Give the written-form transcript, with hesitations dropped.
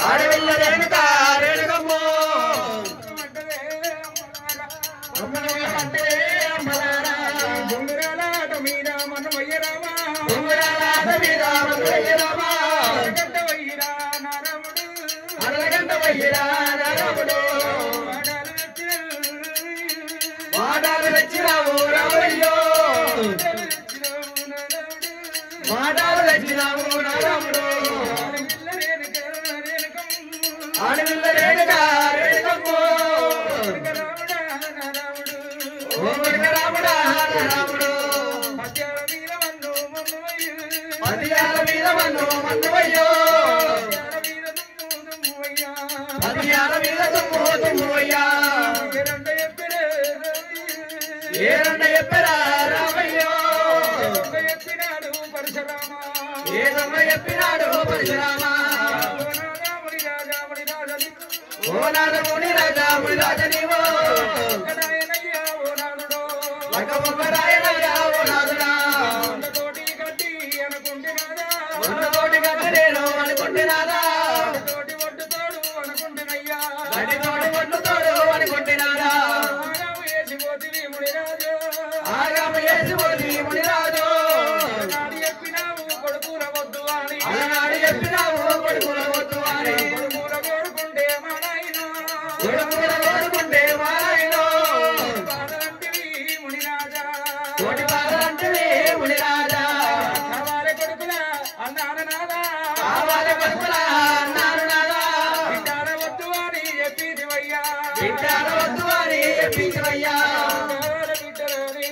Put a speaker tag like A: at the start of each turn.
A: ఆడవిల్ల రేణుక రేణుకమ్మో అంటే అమ్మలారా
B: బొంగురాలాట మీద మన వయ్యరామా
A: బొంగురాలాట మీద మన వయ్యరామా
B: అరగంట వయ్యిరా నారాముడు
A: అరగంట వయ్యిరా నారాముడు మాటలు వచ్చినావు రామయ్యో మాటలు వచ్చినావు నారాముడు ఆడవిల్ల రేణుక రేణుకమ్మో రాముడా రాముడు పదియాల మీద మన్ను మన్నువయ్యో పదియాల మీద తుమ్ము తుమ్మువయ్యా ఏరంట చెప్పరా రామయ్యో ఏదమ్మ చెప్పినాడు పరశురామా ఓ నాదముని రాజా ముని రాజ నీవో లక్కముక్కరాయనయ్యా ఓ నాదుడా ఉన్నతోటి గట్టి నేను అనుకుంటున్నారా గడ్డి తోటి ఒడ్డు తోడు అనుకుంటున్నారా ఆగాము వేసిపోతి మునిరాజు అలనాడు చెప్పినావు కొడుకుల వద్దు అని కొడుకుల కోరుకుంటే మా నాయన కోటి బాధలంటివి మునిరాజా కావాలి కొడుకుల అన్నాను నాదా బిడ్డాల వద్దు అని చెప్పిందివయ్యా